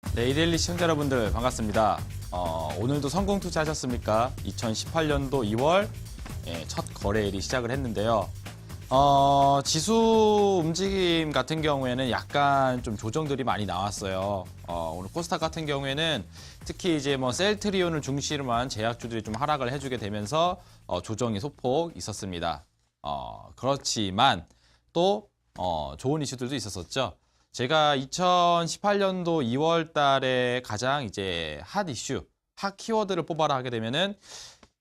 네, 이데일리 시청자 여러분들 반갑습니다. 오늘도 성공 투자하셨습니까? 2018년도 2월 첫 거래일이 시작을 했는데요. 지수 움직임 같은 경우에는 약간 좀 조정들이 많이 나왔어요. 오늘 코스닥 같은 경우에는 특히 이제 뭐 셀트리온을 중심으로 한 제약주들이 좀 하락을 해주게 되면서 조정이 소폭 있었습니다. 그렇지만 또 좋은 이슈들도 있었었죠. 제가 2018년도 2월 달에 가장 이제 핫 이슈, 핫 키워드를 뽑아라 하게 되면은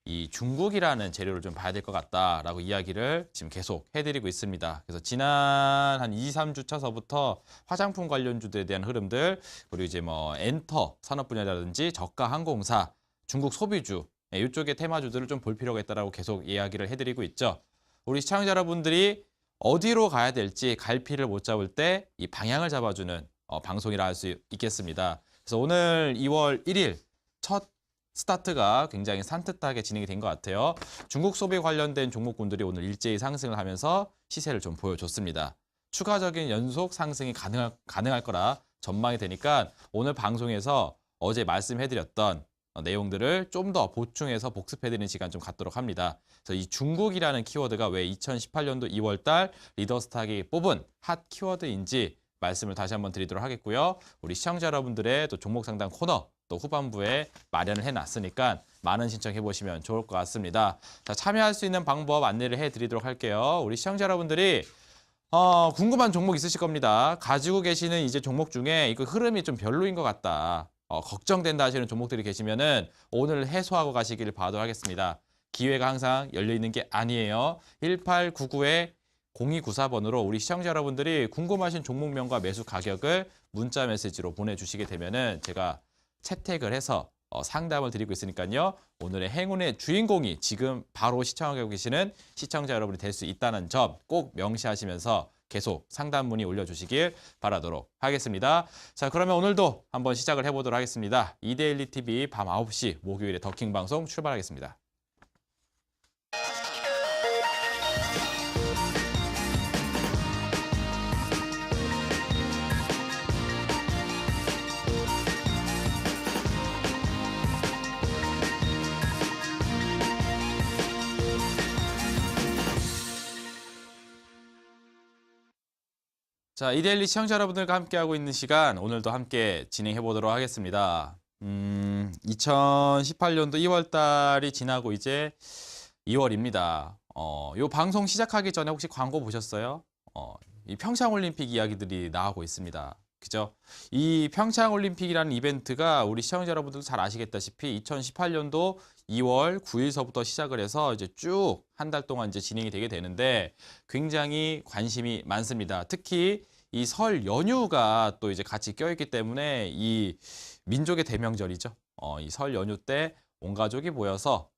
이 중국이라는 재료를 좀 봐야 될 것 같다라고 이야기를 지금 계속 해드리고 있습니다. 그래서 지난 한 2, 3주 차서부터 화장품 관련주들에 대한 흐름들, 그리고 이제 뭐 엔터 산업 분야라든지 저가 항공사, 중국 소비주, 이쪽의 테마주들을 좀 볼 필요가 있다라고 계속 이야기를 해드리고 있죠. 우리 시청자 여러분들이 어디로 가야 될지 갈피를 못 잡을 때 이 방향을 잡아주는 방송이라 할 수 있겠습니다. 그래서 오늘 2월 1일 첫 스타트가 굉장히 산뜻하게 진행이 된 것 같아요. 중국 소비 관련된 종목군들이 오늘 일제히 상승을 하면서 시세를 좀 보여줬습니다. 추가적인 연속 상승이 가능할 거라 전망이 되니까 오늘 방송에서 어제 말씀해드렸던 내용들을 좀 더 보충해서 복습해드리는 시간 좀 갖도록 합니다. 그래서 이 중국이라는 키워드가 왜 2018년도 2월 달 리더스탁이 뽑은 핫 키워드인지 말씀을 다시 한번 드리도록 하겠고요. 우리 시청자 여러분들의 또 종목 상담 코너 또 후반부에 마련을 해놨으니까 많은 신청해 보시면 좋을 것 같습니다. 자, 참여할 수 있는 방법 안내를 해드리도록 할게요. 우리 시청자 여러분들이 궁금한 종목 있으실 겁니다. 가지고 계시는 이제 종목 중에 이거 흐름이 좀 별로인 것 같다. 걱정된다 하시는 종목들이 계시면은 오늘 해소하고 가시길 바라도록 하겠습니다. 기회가 항상 열려 있는 게 아니에요. 1899-0294번으로 우리 시청자 여러분들이 궁금하신 종목명과 매수 가격을 문자 메시지로 보내주시게 되면은 제가 채택을 해서 상담을 드리고 있으니까요. 오늘의 행운의 주인공이 지금 바로 시청하고 계시는 시청자 여러분이 될 수 있다는 점 꼭 명시하시면서 계속 상담 문의 올려주시길 바라도록 하겠습니다. 자, 그러면 오늘도 한번 시작을 해보도록 하겠습니다. 이데일리 TV 밤 9시 목요일에 더킹 방송 출발하겠습니다. 자, 이데일리 시청자 여러분들과 함께하고 있는 시간 오늘도 함께 진행해 보도록 하겠습니다. 2018년도 2월 달이 지나고 이제 2월입니다. 요 방송 시작하기 전에 혹시 광고 보셨어요? 이 평창올림픽 이야기들이 나오고 있습니다. 그죠? 이 평창올림픽이라는 이벤트가 우리 시청자 여러분들도 잘 아시겠다시피 2018년도 2월 9일서부터 시작을 해서 이제 쭉 한 달 동안 이제 진행이 되게 되는데 굉장히 관심이 많습니다. 특히 이 설 연휴가 또 이제 같이 껴있기 때문에 이 민족의 대명절이죠. 이 설 연휴 때 온 가족이 모여서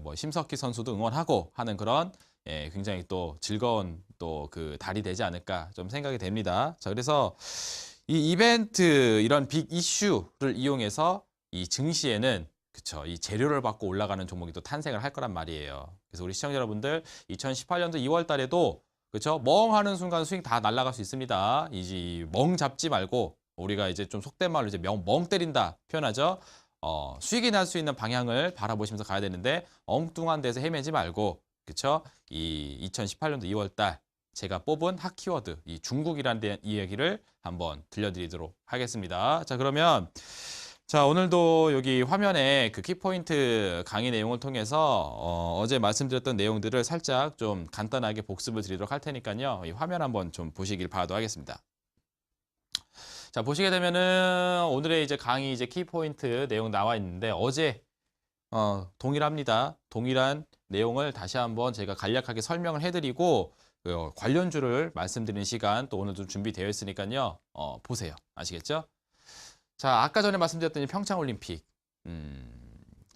뭐 심석희 선수도 응원하고 하는 그런 굉장히 또 즐거운 또 그 달이 되지 않을까 좀 생각이 됩니다. 자, 그래서 이 이벤트 이런 빅 이슈를 이용해서 이 증시에는 그쵸, 이 재료를 받고 올라가는 종목이 또 탄생을 할 거란 말이에요. 그래서 우리 시청자 여러분들 2018년도 2월 달에도 그쵸, 멍 하는 순간 수익 다 날아갈 수 있습니다. 이제 멍 잡지 말고 우리가 이제 좀 속된 말로 이제 멍 때린다 표현하죠. 수익이 날 수 있는 방향을 바라보시면서 가야 되는데 엉뚱한 데서 헤매지 말고 그쵸, 이 2018년도 2월 달 제가 뽑은 핫 키워드, 이 중국이라는 이야기를 한번 들려드리도록 하겠습니다. 자, 그러면 자, 오늘도 여기 화면에 그 키포인트 강의 내용을 통해서 어제 말씀드렸던 내용들을 살짝 좀 간단하게 복습을 드리도록 할 테니까요. 이 화면 한번 좀 보시길 바라도록 하겠습니다. 자, 보시게 되면은 오늘의 이제 강의 이제 키포인트 내용 나와 있는데 어제 동일합니다. 동일한 내용을 다시 한번 제가 간략하게 설명을 해드리고 관련주를 말씀드리는 시간 또 오늘도 준비되어 있으니까요. 보세요. 아시겠죠? 자, 아까 전에 말씀드렸던 이 평창올림픽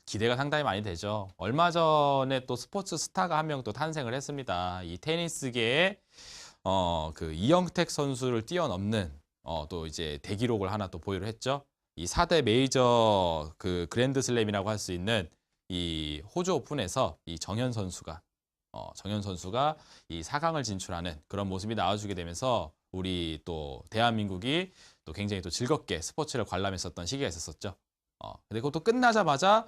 기대가 상당히 많이 되죠. 얼마 전에 또 스포츠 스타가 한 명 또 탄생을 했습니다. 이 테니스계의 그 이영택 선수를 뛰어넘는 또 이제 대기록을 하나 또 보유를 했죠. 이 4대 메이저 그 그랜드슬램이라고 할 수 있는 이 호주 오픈에서 이 정현 선수가 이 4강을 진출하는 그런 모습이 나와주게 되면서 우리 또 대한민국이 또 굉장히 또 즐겁게 스포츠를 관람했었던 시기가 있었었죠. 근데 그것도 끝나자마자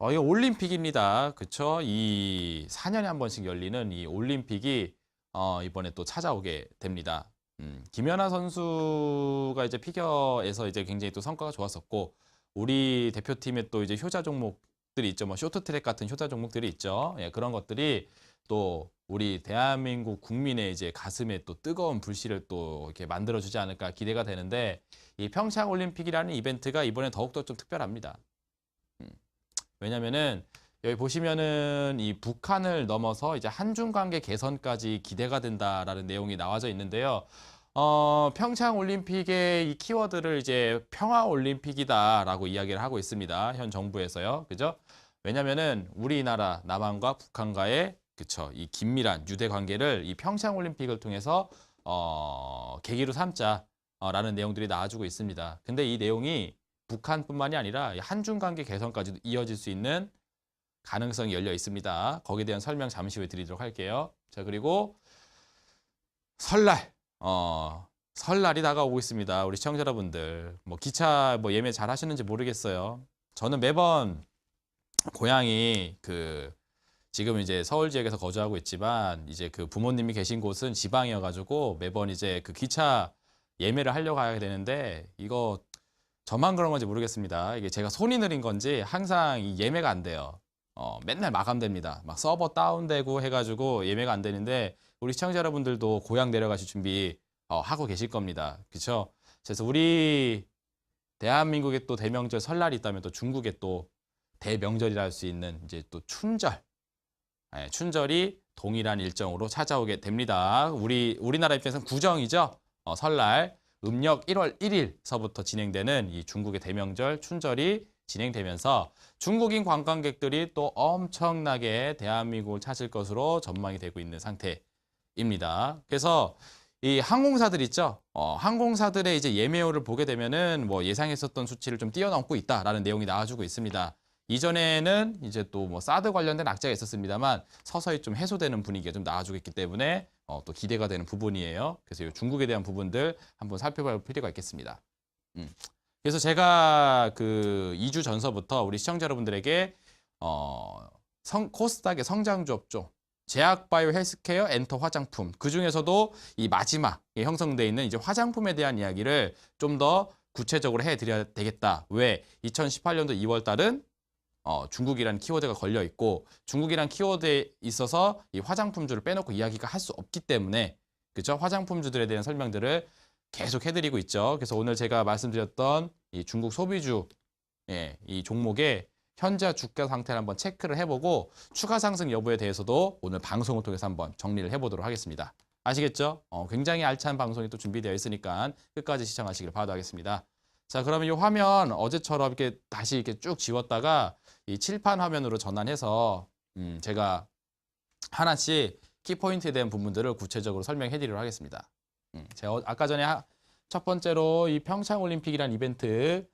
이 올림픽입니다. 그쵸? 이 4년에 한 번씩 열리는 이 올림픽이 이번에 또 찾아오게 됩니다. 김연아 선수가 이제 피겨에서 이제 굉장히 또 성과가 좋았었고, 우리 대표팀의 또 이제 효자 종목들이 있죠. 뭐 쇼트트랙 같은 효자 종목들이 있죠. 예, 그런 것들이 또 우리 대한민국 국민의 이제 가슴에 또 뜨거운 불씨를 또 이렇게 만들어주지 않을까 기대가 되는데, 이 평창 올림픽이라는 이벤트가 이번에 더욱더 좀 특별합니다. 왜냐면은 여기 보시면은 이 북한을 넘어서 이제 한중 관계 개선까지 기대가 된다라는 내용이 나와져 있는데요. 평창 올림픽의 이 키워드를 이제 평화 올림픽이다라고 이야기를 하고 있습니다. 현 정부에서요. 그죠? 왜냐면은 우리나라 남한과 북한과의 그쵸, 이 긴밀한 유대 관계를 이 평창 올림픽을 통해서 계기로 삼자라는 내용들이 나와주고 있습니다. 근데 이 내용이 북한뿐만이 아니라 한중 관계 개선까지도 이어질 수 있는 가능성이 열려 있습니다. 거기에 대한 설명 잠시 후에 드리도록 할게요. 자, 그리고 설날, 설날이 다가오고 있습니다. 우리 시청자 여러분들, 뭐 기차 뭐 예매 잘 하시는지 모르겠어요. 저는 매번 고향이 지금 이제 서울 지역에서 거주하고 있지만 이제 그 부모님이 계신 곳은 지방이어가지고 매번 이제 그 기차 예매를 하려고 하게 되는데, 이거 저만 그런 건지 모르겠습니다. 이게 제가 손이 느린 건지 항상 이 예매가 안 돼요. 맨날 마감됩니다. 막 서버 다운되고 해가지고 예매가 안 되는데, 우리 시청자 여러분들도 고향 내려가실 준비 하고 계실 겁니다. 그렇죠? 그래서 우리 대한민국의 또 대명절 설날이 있다면 또 중국의 또 대명절이라 할 수 있는 이제 또 춘절. 네, 춘절이 동일한 일정으로 찾아오게 됩니다. 우리나라 입장에서는 구정이죠. 설날. 음력 1월 1일서부터 진행되는 이 중국의 대명절 춘절이 진행되면서 중국인 관광객들이 또 엄청나게 대한민국을 찾을 것으로 전망이 되고 있는 상태입니다. 그래서 이 항공사들 있죠. 항공사들의 이제 예매율을 보게 되면은 뭐 예상했었던 수치를 좀 뛰어넘고 있다라는 내용이 나와주고 있습니다. 이전에는 이제 또 뭐 사드 관련된 악재가 있었습니다만 서서히 좀 해소되는 분위기가 좀 나와주고 있기 때문에 또 기대가 되는 부분이에요. 그래서 이 중국에 대한 부분들 한번 살펴볼 필요가 있겠습니다. 그래서 제가 그 2주 전서부터 우리 시청자 여러분들에게 코스닥의 성장주 업종, 제약바이오 헬스케어, 엔터 화장품, 그 중에서도 이 마지막에 형성되어 있는 이제 화장품에 대한 이야기를 좀 더 구체적으로 해드려야 되겠다. 왜? 2018년도 2월 달은 중국이라는 키워드가 걸려 있고, 중국이라는 키워드에 있어서 이 화장품주를 빼놓고 이야기가 할 수 없기 때문에, 그죠? 화장품주들에 대한 설명들을 계속 해드리고 있죠. 그래서 오늘 제가 말씀드렸던 이 중국 소비주, 이 종목의 현재 주가 상태를 한번 체크를 해보고 추가 상승 여부에 대해서도 오늘 방송을 통해서 한번 정리를 해보도록 하겠습니다. 아시겠죠? 굉장히 알찬 방송이 또 준비되어 있으니까 끝까지 시청하시길 바라겠습니다. 자, 그러면 이 화면 어제처럼 이렇게 다시 이렇게 쭉 지웠다가 이 칠판 화면으로 전환해서 제가 하나씩 키포인트에 대한 부분들을 구체적으로 설명해 드리도록 하겠습니다. 제가 아까 전에 첫 번째로 이 평창 올림픽이라는 이벤트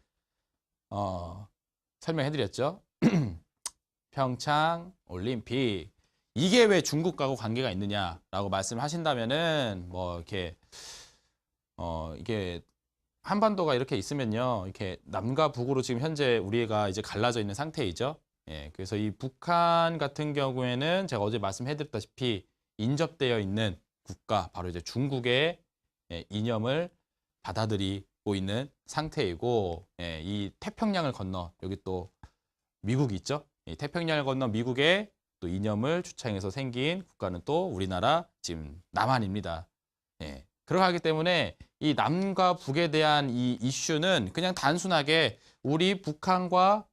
설명해 드렸죠. 평창 올림픽, 이게 왜 중국하고 관계가 있느냐라고 말씀하신다면은 뭐 이렇게 이게 한반도가 이렇게 있으면요, 이렇게 남과 북으로 지금 현재 우리가 이제 갈라져 있는 상태이죠. 예, 그래서 이 북한 같은 경우에는 제가 어제 말씀해드렸다시피 인접되어 있는 국가, 바로 이제 중국의 이념을 받아들이고 있는 상태이고, 이 태평양을 건너 여기 또 미국이 있죠. 이 태평양을 건너 미국의 또 이념을 주창해서 생긴 국가는 또 우리나라 지금 남한입니다. 그러하기 때문에 이 남과 북에 대한 이 이슈는 그냥 단순하게 우리 북한과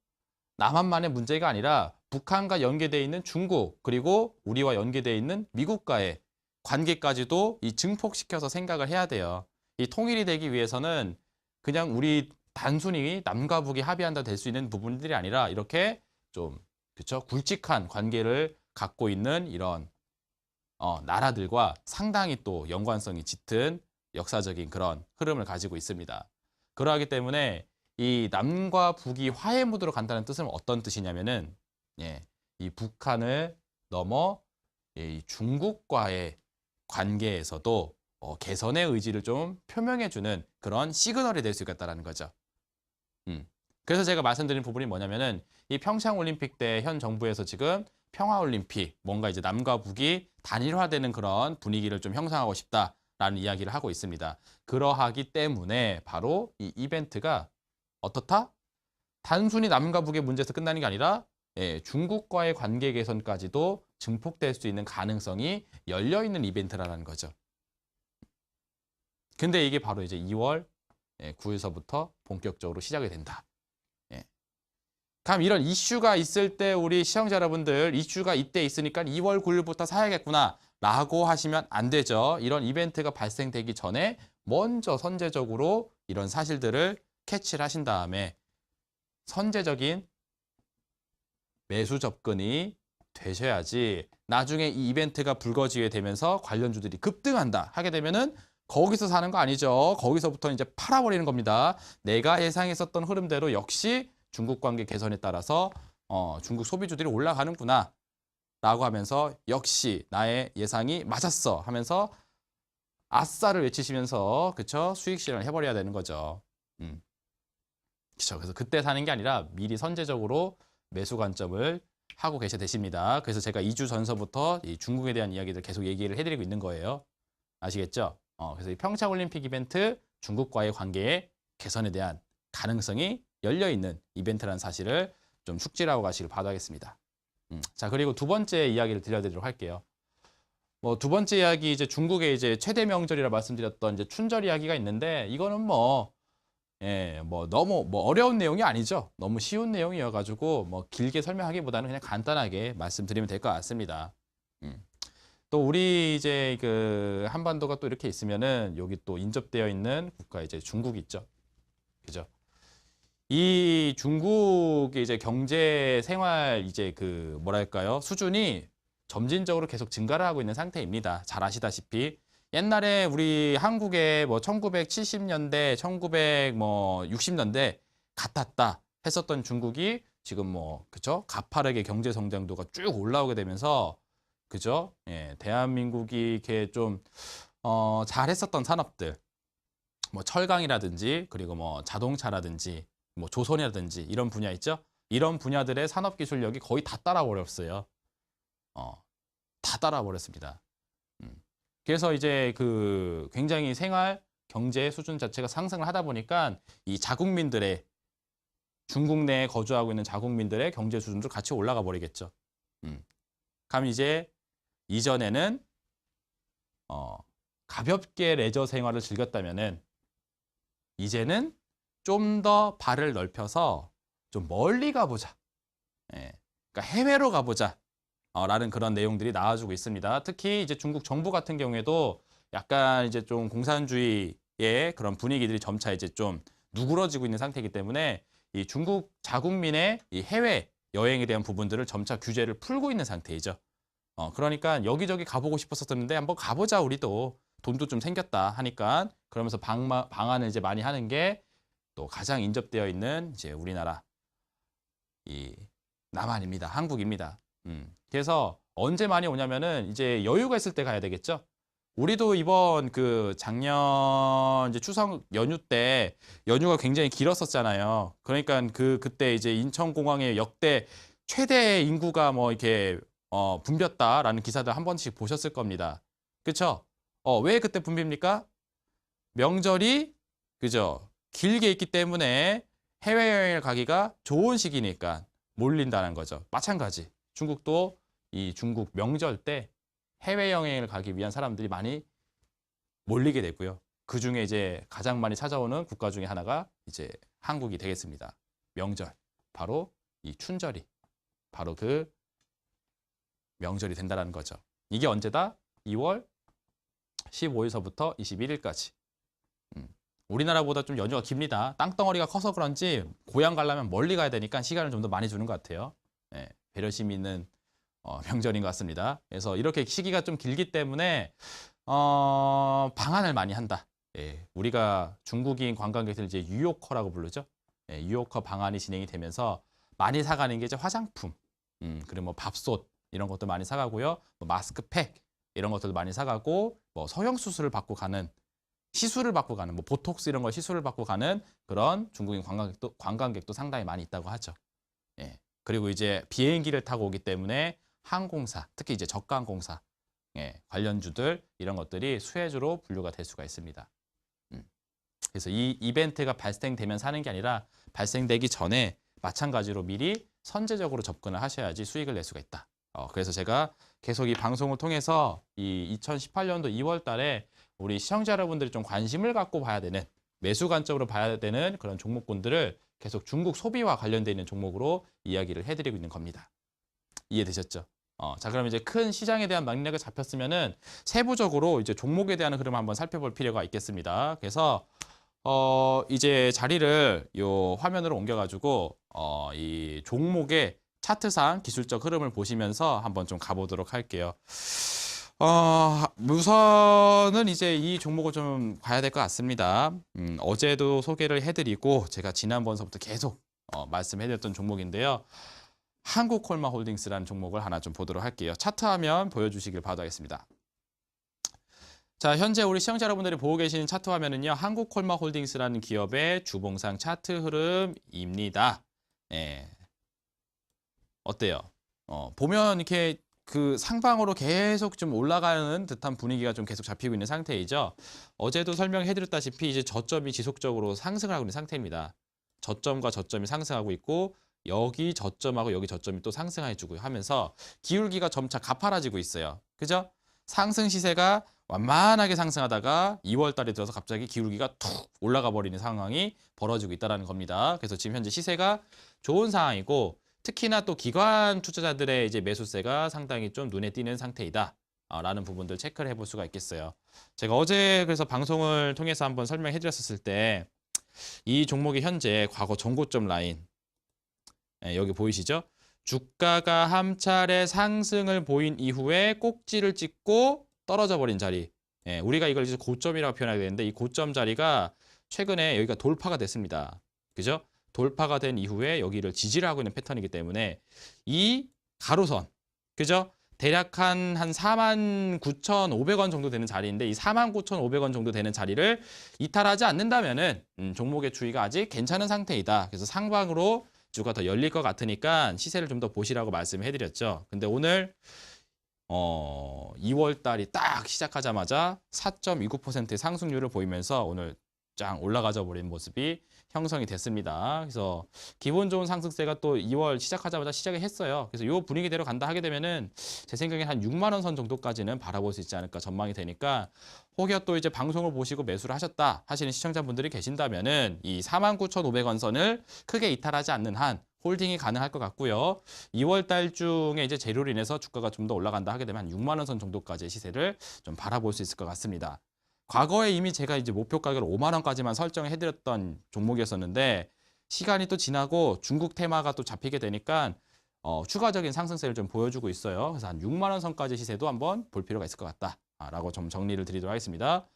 남한만의 문제가 아니라 북한과 연계되어 있는 중국, 그리고 우리와 연계되어 있는 미국과의 관계까지도 이 증폭시켜서 생각을 해야 돼요. 이 통일이 되기 위해서는 그냥 우리 단순히 남과 북이 합의한다 될 수 있는 부분들이 아니라 이렇게 좀 그렇죠, 굵직한 관계를 갖고 있는 이런 나라들과 상당히 또 연관성이 짙은 역사적인 그런 흐름을 가지고 있습니다. 그러하기 때문에 이 남과 북이 화해 무드로 간다는 뜻은 어떤 뜻이냐면은, 이 북한을 넘어 이 중국과의 관계에서도 개선의 의지를 좀 표명해주는 그런 시그널이 될 수 있겠다라는 거죠. 그래서 제가 말씀드린 부분이 뭐냐면은 이 평창올림픽 때 현 정부에서 지금 평화올림픽, 뭔가 이제 남과 북이 단일화되는 그런 분위기를 좀 형성하고 싶다라는 이야기를 하고 있습니다. 그러하기 때문에 바로 이 이벤트가 어떻다? 단순히 남과 북의 문제에서 끝나는 게 아니라 중국과의 관계 개선까지도 증폭될 수 있는 가능성이 열려있는 이벤트라는 거죠. 근데 이게 바로 이제 2월 9일서부터 본격적으로 시작이 된다. 그럼 이런 이슈가 있을 때 우리 시청자 여러분들 이슈가 이때 있으니까 2월 9일부터 사야겠구나 라고 하시면 안 되죠. 이런 이벤트가 발생되기 전에 먼저 선제적으로 이런 사실들을 캐치를 하신 다음에 선제적인 매수 접근이 되셔야지 나중에 이 이벤트가 불거지게 되면서 관련주들이 급등한다 하게 되면은 거기서 사는 거 아니죠. 거기서부터 이제 팔아버리는 겁니다. 내가 예상했었던 흐름대로 역시 중국 관계 개선에 따라서 중국 소비주들이 올라가는구나 라고 하면서 역시 나의 예상이 맞았어 하면서 아싸를 외치시면서 그쵸 수익 실현을 해버려야 되는 거죠. 그쵸. 그래서 그때 사는 게 아니라 미리 선제적으로 매수 관점을 하고 계셔야 되십니다. 그래서 제가 2주 전서부터 이 중국에 대한 이야기들 계속 얘기를 해드리고 있는 거예요. 아시겠죠? 그래서 이 평창올림픽 이벤트 중국과의 관계의 개선에 대한 가능성이 열려있는 이벤트라는 사실을 좀 숙지하고 가시길 바라겠습니다. 자, 그리고 두 번째 이야기를 들려드리도록 할게요. 두 번째 이야기 이제 중국의 이제 최대 명절이라 말씀드렸던 이제 춘절 이야기가 있는데 이거는 너무 어려운 내용이 아니죠. 너무 쉬운 내용이어가지고 길게 설명하기보다는 그냥 간단하게 말씀드리면 될 것 같습니다. 또 우리 이제 그 한반도가 또 이렇게 있으면은 여기 또 인접되어 있는 국가 이제 중국이 있죠. 그죠? 이 중국의 이제 경제 생활 이제 그 뭐랄까요? 수준이 점진적으로 계속 증가를 하고 있는 상태입니다. 잘 아시다시피 옛날에 우리 한국에 1970년대, 1960년대 같았다 했었던 중국이 지금 그죠? 가파르게 경제 성장도가 쭉 올라오게 되면서 그죠? 대한민국이 이렇게 좀 잘했었던 산업들 철강이라든지 그리고 자동차라든지 조선이라든지 이런 분야 있죠? 이런 분야들의 산업 기술력이 거의 다 따라버렸어요. 다 따라버렸습니다. 그래서 이제 그 굉장히 생활 경제 수준 자체가 상승을 하다 보니까 이 자국민들의 중국 내에 거주하고 있는 자국민들의 경제 수준도 같이 올라가 버리겠죠. 그럼 이제 이전에는 가볍게 레저 생활을 즐겼다면은 이제는 좀 더 발을 넓혀서 좀 멀리 가보자. 그러니까 해외로 가보자. 라는 그런 내용들이 나와주고 있습니다. 특히 이제 중국 정부 같은 경우에도 약간 이제 좀 공산주의의 그런 분위기들이 점차 이제 좀 누그러지고 있는 상태이기 때문에 이 중국 자국민의 이 해외 여행에 대한 부분들을 점차 규제를 풀고 있는 상태이죠. 그러니까 여기저기 가보고 싶었었는데 한번 가보자 우리도 돈도 좀 생겼다 하니까 그러면서 방안을 이제 많이 하는 게 또 가장 인접되어 있는 이제 우리나라 이 남한입니다. 한국입니다. 그래서 언제 많이 오냐면은 이제 여유가 있을 때 가야 되겠죠. 우리도 이번 그 작년 이제 추석 연휴 때 연휴가 굉장히 길었었잖아요. 그러니까 그때 이제 인천공항에 역대 최대 인구가 이렇게 붐볐다라는 기사들 한 번씩 보셨을 겁니다. 그렇죠? 왜 그때 붐빕니까? 명절이 그죠? 길게 있기 때문에 해외여행을 가기가 좋은 시기니까 몰린다는 거죠. 마찬가지. 중국도 이 중국 명절 때 해외여행을 가기 위한 사람들이 많이 몰리게 되고요. 그 중에 이제 가장 많이 찾아오는 국가 중에 하나가 이제 한국이 되겠습니다. 명절. 바로 이 춘절이. 바로 그 명절이 된다는 거죠. 이게 언제다? 2월 15일서부터 21일까지. 우리나라보다 좀 연휴가 깁니다. 땅덩어리가 커서 그런지 고향 가려면 멀리 가야 되니까 시간을 좀 더 많이 주는 것 같아요. 배려심이 있는 명절인 것 같습니다. 그래서 이렇게 시기가 좀 길기 때문에 방한을 많이 한다. 우리가 중국인 관광객들 이제 유효커라고 부르죠. 유효커 방한이 진행이 되면서 많이 사가는 게 이제 화장품, 그리고 밥솥 이런 것도 많이 사가고요. 마스크팩, 이런 것들도 많이 사가고 뭐 성형수술을 받고 가는 시술을 받고 가는 뭐 보톡스 이런 거 시술을 받고 가는 그런 중국인 관광객도 상당히 많이 있다고 하죠. 예. 그리고 이제 비행기를 타고 오기 때문에 항공사, 특히 이제 저가항공사 예, 관련주들 이런 것들이 수혜주로 분류가 될 수가 있습니다. 그래서 이 이벤트가 발생되면 사는 게 아니라 발생되기 전에 마찬가지로 미리 선제적으로 접근을 하셔야지 수익을 낼 수가 있다. 그래서 제가 계속 이 방송을 통해서 이 2018년도 2월 달에 우리 시청자 여러분들이 좀 관심을 갖고 봐야 되는 매수 관점으로 봐야 되는 그런 종목군들을 계속 중국 소비와 관련되어 있는 종목으로 이야기를 해드리고 있는 겁니다. 이해되셨죠? 자, 그럼 이제 큰 시장에 대한 맥락을 잡혔으면은 세부적으로 이제 종목에 대한 흐름을 한번 살펴볼 필요가 있겠습니다. 그래서 이제 자리를 요 화면으로 옮겨가지고 이 종목의 차트상 기술적 흐름을 보시면서 한번 좀 가보도록 할게요. 우선은 이제 이 종목을 좀 봐야 될 것 같습니다. 어제도 소개를 해드리고 제가 지난번서부터 계속 말씀해드렸던 종목인데요. 한국콜마홀딩스라는 종목을 하나 좀 보도록 할게요. 차트 화면 보여주시길 바라겠습니다. 자, 현재 우리 시청자 여러분들이 보고 계시는 차트 화면은요. 한국콜마홀딩스라는 기업의 주봉상 차트 흐름입니다. 예. 어때요? 보면 이렇게 그 상방으로 계속 좀 올라가는 듯한 분위기가 좀 계속 잡히고 있는 상태이죠. 어제도 설명해드렸다시피 이제 저점이 지속적으로 상승을 하고 있는 상태입니다. 저점과 저점이 상승하고 있고 여기 저점하고 여기 저점이 또 상승해주고 하면서 기울기가 점차 가파라지고 있어요. 그죠? 상승 시세가 완만하게 상승하다가 2월 달에 들어서 갑자기 기울기가 툭 올라가 버리는 상황이 벌어지고 있다는 겁니다. 그래서 지금 현재 시세가 좋은 상황이고 특히나 또 기관 투자자들의 이제 매수세가 상당히 좀 눈에 띄는 상태이다. 라는 부분들 체크를 해볼 수가 있겠어요. 제가 어제 그래서 방송을 통해서 한번 설명해 드렸었을 때 이 종목이 현재 과거 전고점 라인 여기 보이시죠? 주가가 한 차례 상승을 보인 이후에 꼭지를 찍고 떨어져 버린 자리. 우리가 이걸 이제 고점이라고 표현하게 되는데 이 고점 자리가 최근에 여기가 돌파가 됐습니다. 그죠? 돌파가 된 이후에 여기를 지지를 하고 있는 패턴이기 때문에 이 가로선, 그죠? 대략 한 49,500원 정도 되는 자리인데 이 49,500원 정도 되는 자리를 이탈하지 않는다면은 종목의 주의가 아직 괜찮은 상태이다. 그래서 상방으로 주가 더 열릴 것 같으니까 시세를 좀 더 보시라고 말씀해드렸죠. 근데 오늘 2월 달이 딱 시작하자마자 4.29%의 상승률을 보이면서 오늘 짱 올라가져 버린 모습이 형성이 됐습니다. 그래서 기본 좋은 상승세가 또 2월 시작하자마자 시작을 했어요. 그래서 이 분위기대로 간다 하게 되면은 제 생각엔 한 6만 원 선 정도까지는 바라볼 수 있지 않을까 전망이 되니까 혹여 또 이제 방송을 보시고 매수를 하셨다 하시는 시청자분들이 계신다면은 이 49,500원 선을 크게 이탈하지 않는 한 홀딩이 가능할 것 같고요. 2월 달 중에 이제 재료로 인해서 주가가 좀 더 올라간다 하게 되면 한 6만 원 선 정도까지의 시세를 좀 바라볼 수 있을 것 같습니다. 과거에 이미 제가 이제 목표 가격을 5만 원까지만 설정해드렸던 종목이었었는데 시간이 또 지나고 중국 테마가 또 잡히게 되니까 추가적인 상승세를 좀 보여주고 있어요. 그래서 한 6만 원 선까지 시세도 한번 볼 필요가 있을 것 같다라고 좀 정리를 드리도록 하겠습니다. 자,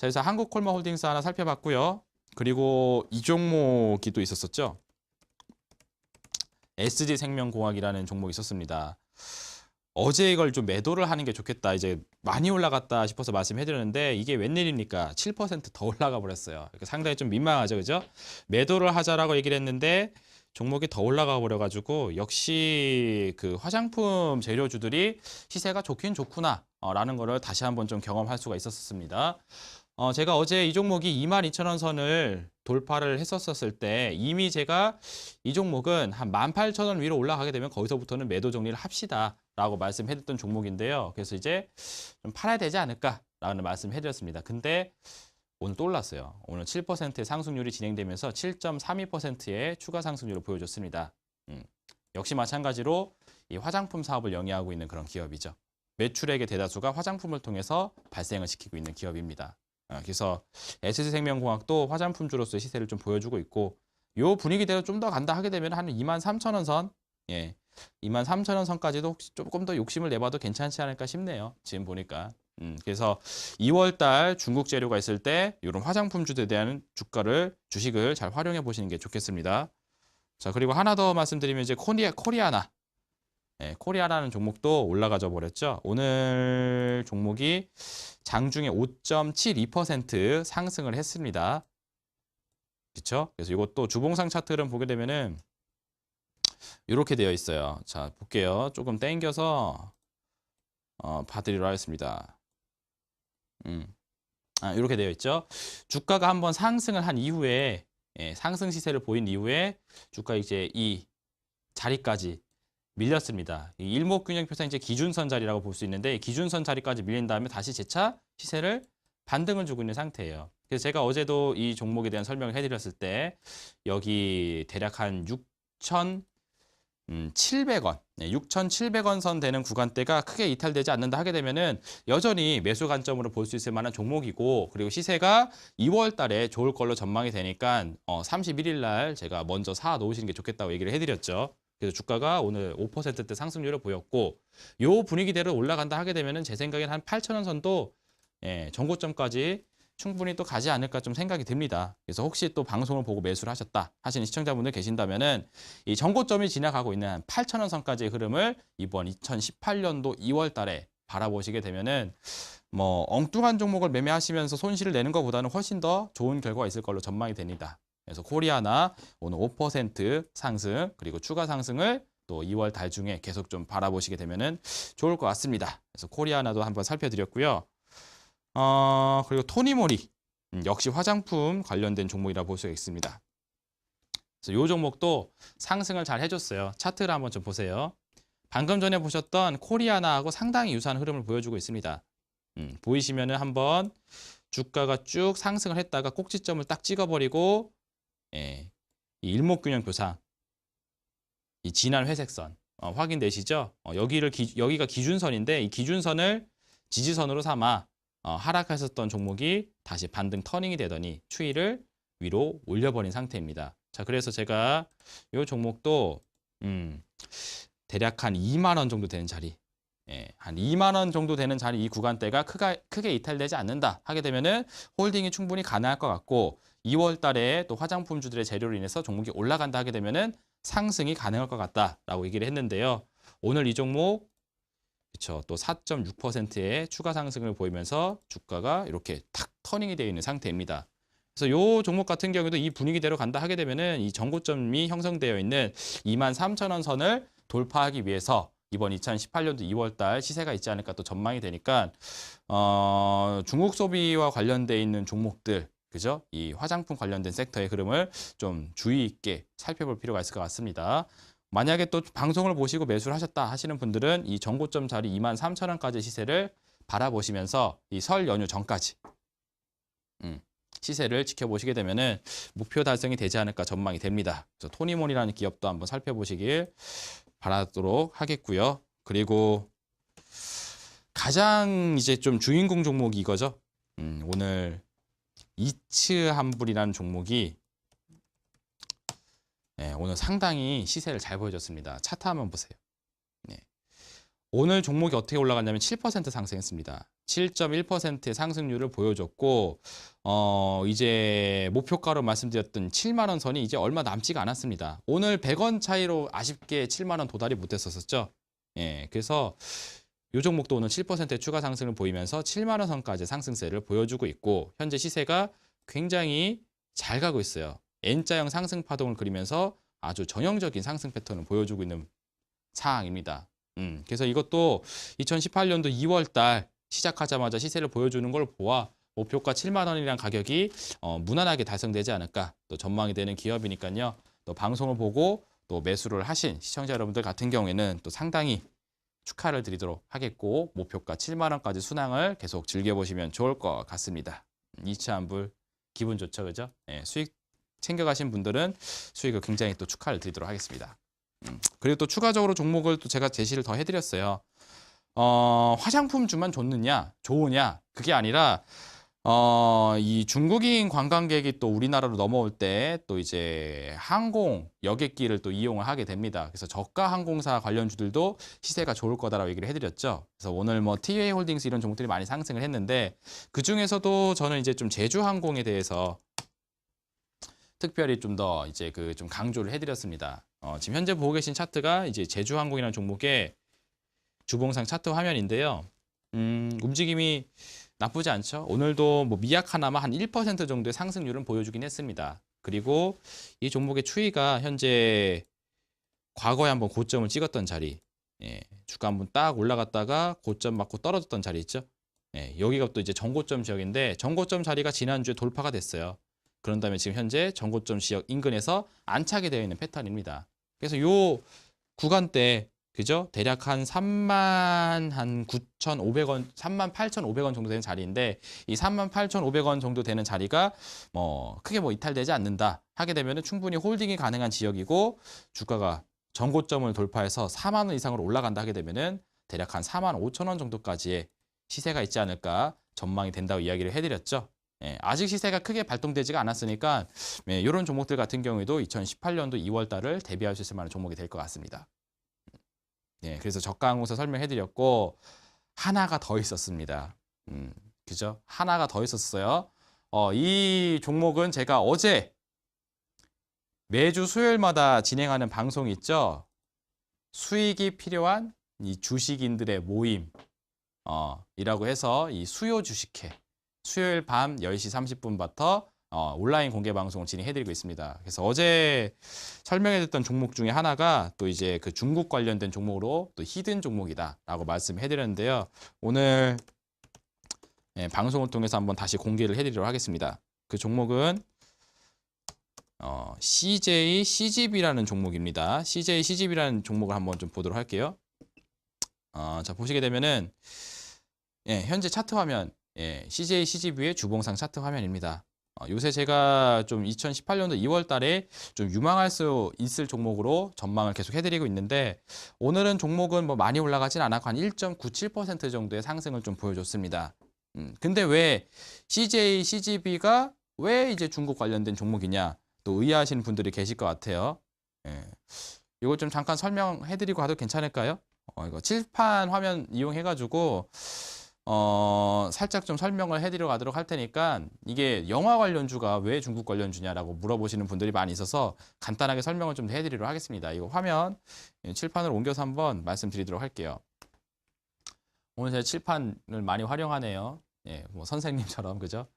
그래서 한국콜마홀딩스 하나 살펴봤고요. 그리고 이 종목이 또 있었었죠. SG생명공학이라는 종목이 있었습니다. 어제 이걸 좀 매도를 하는 게 좋겠다. 이제 많이 올라갔다 싶어서 말씀해드렸는데 이게 웬일입니까? 7%더 올라가 버렸어요. 상당히 좀 민망하죠, 그죠? 매도를 하자라고 얘기를 했는데 종목이 더 올라가 버려가지고 역시 그 화장품 재료주들이 시세가 좋긴 좋구나 라는 거를 다시 한번 좀 경험할 수가 있었습니다. 제가 어제 이 종목이 22,000원 선을 돌파를 했었을 때 이미 제가 이 종목은 한 18,000원 위로 올라가게 되면 거기서부터는 매도 정리를 합시다 라고 말씀해드렸던 종목인데요. 그래서 이제 좀 팔아야 되지 않을까라는 말씀해드렸습니다. 근데 오늘 또 올랐어요. 오늘 7%의 상승률이 진행되면서 7.32%의 추가 상승률을 보여줬습니다. 역시 마찬가지로 이 화장품 사업을 영위하고 있는 그런 기업이죠. 매출액의 대다수가 화장품을 통해서 발생을 시키고 있는 기업입니다. 그래서 SG생명공학도 화장품주로서의 시세를 좀 보여주고 있고 요 분위기대로 좀 더 간다 하게 되면 한 23,000원 선, 23,000원 선까지도 혹시 조금 더 욕심을 내봐도 괜찮지 않을까 싶네요. 지금 보니까. 그래서 2월 달 중국 재료가 있을 때 이런 화장품주에 대한 주식을 잘 활용해 보시는 게 좋겠습니다. 자, 그리고 하나 더 말씀드리면 이제 코리아나. 예, 코리아라는 종목도 올라가져 버렸죠. 오늘 종목이 장중에 5.72% 상승을 했습니다. 그렇죠? 그래서 이것도 주봉상 차트를 보게 되면은 이렇게 되어 있어요. 자, 볼게요. 조금 땡겨서 봐드리도록 하겠습니다. 이렇게 되어 있죠. 주가가 한번 상승을 한 이후에 상승 시세를 보인 이후에 주가 이제 이 자리까지 밀렸습니다. 이 일목균형표상 이제 기준선 자리라고 볼 수 있는데 이 기준선 자리까지 밀린 다음에 다시 재차 시세를 반등을 주고 있는 상태예요. 그래서 제가 어제도 이 종목에 대한 설명을 해드렸을 때 여기 대략 한 6,700원, 6,700원 선 되는 구간대가 크게 이탈되지 않는다 하게 되면은 여전히 매수 관점으로 볼 수 있을 만한 종목이고 그리고 시세가 2월 달에 좋을 걸로 전망이 되니까 31일 날 제가 먼저 사 놓으시는 게 좋겠다고 얘기를 해드렸죠. 그래서 주가가 오늘 5%대 상승률을 보였고 요 분위기대로 올라간다 하게 되면은 제 생각엔 한 8,000원 선도 전고점까지 충분히 또 가지 않을까 좀 생각이 듭니다. 그래서 혹시 또 방송을 보고 매수를 하셨다 하시는 시청자분들 계신다면은 이 전고점이 지나가고 있는 8,000원 선까지의 흐름을 이번 2018년도 2월 달에 바라보시게 되면은 뭐 엉뚱한 종목을 매매하시면서 손실을 내는 것보다는 훨씬 더 좋은 결과가 있을 걸로 전망이 됩니다. 그래서 코리아나 오늘 5% 상승 그리고 추가 상승을 또 2월 달 중에 계속 좀 바라보시게 되면은 좋을 것 같습니다. 그래서 코리아나도 한번 살펴드렸고요. 그리고 토니모리 역시 화장품 관련된 종목이라 볼 수 있습니다. 그래서 이 종목도 상승을 잘 해줬어요. 차트를 한번 좀 보세요. 방금 전에 보셨던 코리아나하고 상당히 유사한 흐름을 보여주고 있습니다. 보이시면은 한번 주가가 쭉 상승을 했다가 꼭지점을 딱 찍어버리고 이 일목균형표상 이 진한 회색선 확인되시죠? 여기가 기준선인데 이 기준선을 지지선으로 삼아 하락했었던 종목이 다시 반등 터닝이 되더니 추이를 위로 올려버린 상태입니다. 자, 그래서 제가 이 종목도 대략 한 2만 원 정도 되는 자리, 한 2만 원 정도 되는 자리 이 구간대가 크게 이탈되지 않는다 하게 되면은 홀딩이 충분히 가능할 것 같고 2월 달에 또 화장품주들의 재료로 인해서 종목이 올라간다 하게 되면은 상승이 가능할 것 같다라고 얘기를 했는데요. 오늘 이 종목 그렇죠. 또 4.6%의 추가 상승을 보이면서 주가가 이렇게 탁 터닝이 되어 있는 상태입니다. 그래서 이 종목 같은 경우도 이 분위기대로 간다 하게 되면은 이 전고점이 형성되어 있는 23,000원 선을 돌파하기 위해서 이번 2018년도 2월 달 시세가 있지 않을까 또 전망이 되니까 중국 소비와 관련돼 있는 종목들 그죠? 이 화장품 관련된 섹터의 흐름을 좀 주의 있게 살펴볼 필요가 있을 것 같습니다. 만약에 또 방송을 보시고 매수를 하셨다 하시는 분들은 이 전고점 자리 23,000원까지 시세를 바라보시면서 이 설 연휴 전까지 시세를 지켜보시게 되면은 목표 달성이 되지 않을까 전망이 됩니다. 그래서 토니몬이라는 기업도 한번 살펴보시길 바라도록 하겠고요. 그리고 가장 이제 좀 주인공 종목이 이거죠. 오늘 이츠한불이라는 종목이 오늘 상당히 시세를 잘 보여줬습니다. 차트 한번 보세요. 오늘 종목이 어떻게 올라갔냐면 7% 상승했습니다. 7.1%의 상승률을 보여줬고 이제 목표가로 말씀드렸던 7만 원 선이 이제 얼마 남지가 않았습니다. 오늘 100원 차이로 아쉽게 7만 원 도달이 못했었죠. 그래서 이 종목도 오늘 7%의 추가 상승을 보이면서 7만 원 선까지 상승세를 보여주고 있고 현재 시세가 굉장히 잘 가고 있어요. N자형 상승 파동을 그리면서 아주 전형적인 상승 패턴을 보여주고 있는 상황입니다. 그래서 이것도 2018년도 2월 달 시작하자마자 시세를 보여주는 걸 보아 목표가 7만 원이라는 가격이 무난하게 달성되지 않을까 또 전망이 되는 기업이니까요. 또 방송을 보고 또 매수를 하신 시청자 여러분들 같은 경우에는 또 상당히 축하를 드리도록 하겠고 목표가 7만 원까지 순항을 계속 즐겨보시면 좋을 것 같습니다. 이츠한불 기분 좋죠, 그죠? 수익 챙겨가신 분들은 수익을 굉장히 또 축하를 드리도록 하겠습니다. 그리고 또 추가적으로 종목을 또 제가 제시를 더 해드렸어요. 화장품주만 좋으냐? 그게 아니라 이 중국인 관광객이 또 우리나라로 넘어올 때 또 이제 항공 여객기를 또 이용을 하게 됩니다. 그래서 저가 항공사 관련주들도 시세가 좋을 거다라고 얘기를 해드렸죠. 그래서 오늘 뭐 TA 홀딩스 이런 종목들이 많이 상승을 했는데 그 중에서도 저는 이제 좀 제주항공에 대해서 특별히 좀 더 이제 좀 강조를 해드렸습니다. 지금 현재 보고 계신 차트가 이제 제주항공이라는 종목의 주봉상 차트 화면인데요. 움직임이 나쁘지 않죠. 오늘도 뭐 미약하나마 한 1% 정도의 상승률은 보여주긴 했습니다. 그리고 이 종목의 추이가 현재 과거에 한번 고점을 찍었던 자리, 주가 한번 딱 올라갔다가 고점 맞고 떨어졌던 자리 있죠. 여기가 또 이제 전고점 지역인데 전고점 자리가 지난주에 돌파가 됐어요. 그런 다음에 지금 현재 전고점 지역 인근에서 안착이 되어 있는 패턴입니다. 그래서 요 구간대 그죠? 대략 한 39,500원, 38,500원 정도 되는 자리인데 이 38,500원 정도 되는 자리가 뭐 크게 뭐 이탈되지 않는다 하게 되면은 충분히 홀딩이 가능한 지역이고 주가가 전고점을 돌파해서 4만 원 이상으로 올라간다 하게 되면은 대략 한 4만 5천 원 정도까지의 시세가 있지 않을까 전망이 된다고 이야기를 해드렸죠. 아직 시세가 크게 발동되지가 않았으니까 이런 종목들 같은 경우에도 2018년도 2월 달을 대비할 수 있을 만한 종목이 될 것 같습니다. 그래서 저가 항공사 설명해드렸고 하나가 더 있었습니다. 그죠? 하나가 더 있었어요. 이 종목은 제가 어제 매주 수요일마다 진행하는 방송이 있죠. 수익이 필요한 이 주식인들의 모임 이라고 해서 이 수요 주식회 수요일 밤 10시 30분부터 온라인 공개 방송을 진행해드리고 있습니다. 그래서 어제 설명해드렸던 종목 중에 하나가 또 이제 그 중국 관련된 종목으로 또 히든 종목이다라고 말씀해드렸는데요. 오늘 방송을 통해서 한번 다시 공개를 해드리도록 하겠습니다. 그 종목은 CJ CGV라는 종목입니다. CJ CGV라는 종목을 한번 좀 보도록 할게요. 자 보시게 되면은 현재 차트 화면 CJ CGV의 주봉상 차트 화면입니다. 요새 제가 좀 2018년도 2월 달에 좀 유망할 수 있을 종목으로 전망을 계속 해드리고 있는데 오늘은 종목은 뭐 많이 올라가진 않았고 한 1.97% 정도의 상승을 좀 보여줬습니다. 근데 왜 CJ CGV가 왜 이제 중국 관련된 종목이냐 또 의아하시는 분들이 계실 것 같아요. 이걸 좀 잠깐 설명해드리고 가도 괜찮을까요? 이거 칠판 화면 이용해가지고 살짝 좀 설명을 해드려 가도록 할 테니까 이게 영화 관련주가 왜 중국 관련주냐라고 물어보시는 분들이 많이 있어서 간단하게 설명을 좀 해드리도록 하겠습니다. 이거 화면 칠판을 옮겨서 한번 말씀드리도록 할게요. 오늘 제가 칠판을 많이 활용하네요. 뭐 선생님처럼 그죠?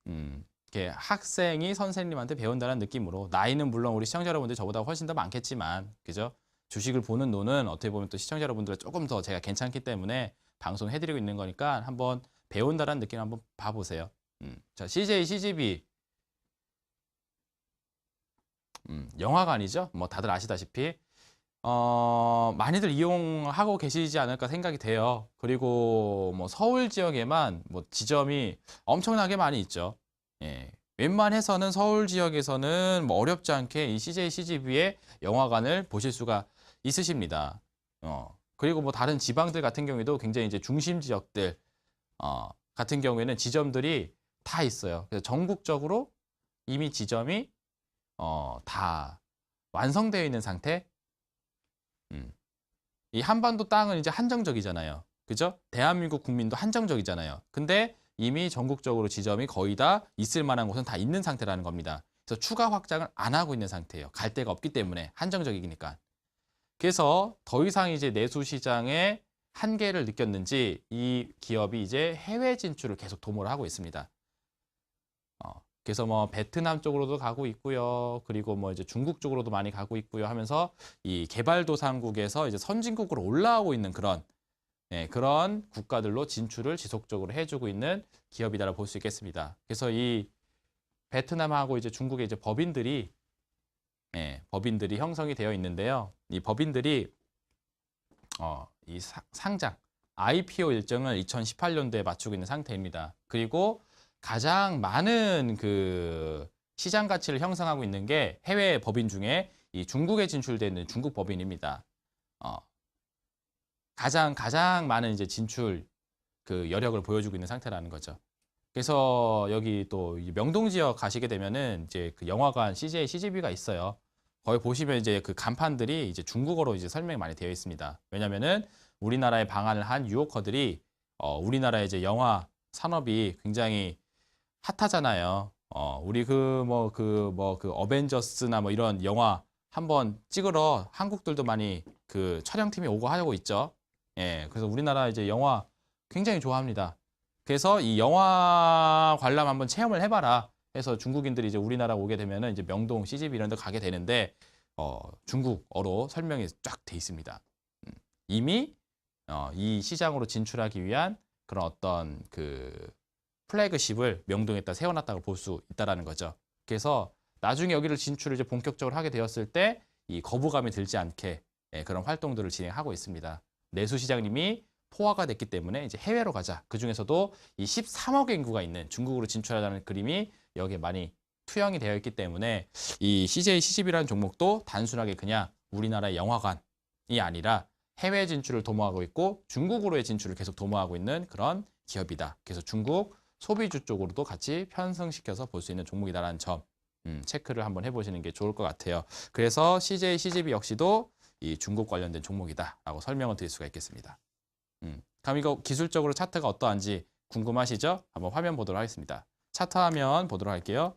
이렇게 학생이 선생님한테 배운다는 느낌으로 나이는 물론 우리 시청자 여러분들 저보다 훨씬 더 많겠지만 그죠? 주식을 보는 눈은 어떻게 보면 또 시청자 여러분들은 조금 더 제가 괜찮기 때문에 방송해드리고 있는 거니까 한번 배운다는 느낌 한번 봐보세요. 자, CJ, CGV 영화관이죠. 뭐 다들 아시다시피 많이들 이용하고 계시지 않을까 생각이 돼요. 그리고 뭐 서울 지역에만 뭐 지점이 엄청나게 많이 있죠. 웬만해서는 서울 지역에서는 뭐 어렵지 않게 이 CJ, CGV의 영화관을 보실 수가 있으십니다. 그리고 뭐 다른 지방들 같은 경우에도 굉장히 이제 중심 지역들 같은 경우에는 지점들이 다 있어요. 그래서 전국적으로 이미 지점이 다 완성되어 있는 상태. 이 한반도 땅은 이제 한정적이잖아요. 그죠? 대한민국 국민도 한정적이잖아요. 근데 이미 전국적으로 지점이 거의 다 있을 만한 곳은 다 있는 상태라는 겁니다. 그래서 추가 확장을 안 하고 있는 상태예요. 갈 데가 없기 때문에 한정적이니까. 그래서 더 이상 이제 내수 시장의 한계를 느꼈는지 이 기업이 이제 해외 진출을 계속 도모를 하고 있습니다. 그래서 뭐 베트남 쪽으로도 가고 있고요. 그리고 뭐 이제 중국 쪽으로도 많이 가고 있고요. 하면서 이 개발도상국에서 이제 선진국으로 올라오고 있는 그런 국가들로 진출을 지속적으로 해주고 있는 기업이다라고 볼 수 있겠습니다. 그래서 이 베트남하고 이제 중국의 이제 법인들이 형성이 되어 있는데요. 이 법인들이 이 상장 IPO 일정을 2018년도에 맞추고 있는 상태입니다. 그리고 가장 많은 그 시장 가치를 형성하고 있는 게 해외 법인 중에 이 중국에 진출되어 있는 중국 법인입니다. 가장 많은 이제 진출 그 여력을 보여주고 있는 상태라는 거죠. 그래서 여기 또 명동 지역 가시게 되면은 이제 그 영화관 CJ, CGV가 있어요. 거기 보시면 이제 그 간판들이 이제 중국어로 이제 설명이 많이 되어 있습니다. 왜냐면은 우리나라에 방한을 한 유호커들이 우리나라의 이제 영화 산업이 굉장히 핫하잖아요. 우리 그 어벤져스나 뭐 이런 영화 한번 찍으러 한국들도 많이 그 촬영팀이 오고 하고 있죠. 예, 그래서 우리나라 이제 영화 굉장히 좋아합니다. 그래서 이 영화 관람 한번 체험을 해봐라 해서 중국인들이 이제 우리나라 오게 되면은 이제 명동, CGV 이런 데 가게 되는데 중국어로 설명이 쫙 돼 있습니다. 이미 이 시장으로 진출하기 위한 그런 어떤 그 플래그십을 명동에다 세워놨다고 볼 수 있다라는 거죠. 그래서 나중에 여기를 진출을 이제 본격적으로 하게 되었을 때 이 거부감이 들지 않게 그런 활동들을 진행하고 있습니다. 내수시장님이 포화가 됐기 때문에 이제 해외로 가자. 그 중에서도 이 13억의 인구가 있는 중국으로 진출하자는 그림이 여기에 많이 투영이 되어 있기 때문에 이 CJ CGV라는 종목도 단순하게 그냥 우리나라의 영화관이 아니라 해외 진출을 도모하고 있고 중국으로의 진출을 계속 도모하고 있는 그런 기업이다. 그래서 중국 소비주 쪽으로도 같이 편승시켜서 볼 수 있는 종목이다라는 점 체크를 한번 해보시는 게 좋을 것 같아요. 그래서 CJ CGV 역시도 이 중국 관련된 종목이다라고 설명을 드릴 수가 있겠습니다. 그럼 이거 기술적으로 차트가 어떠한지 궁금하시죠? 한번 화면 보도록 하겠습니다. 차트 화면 보도록 할게요.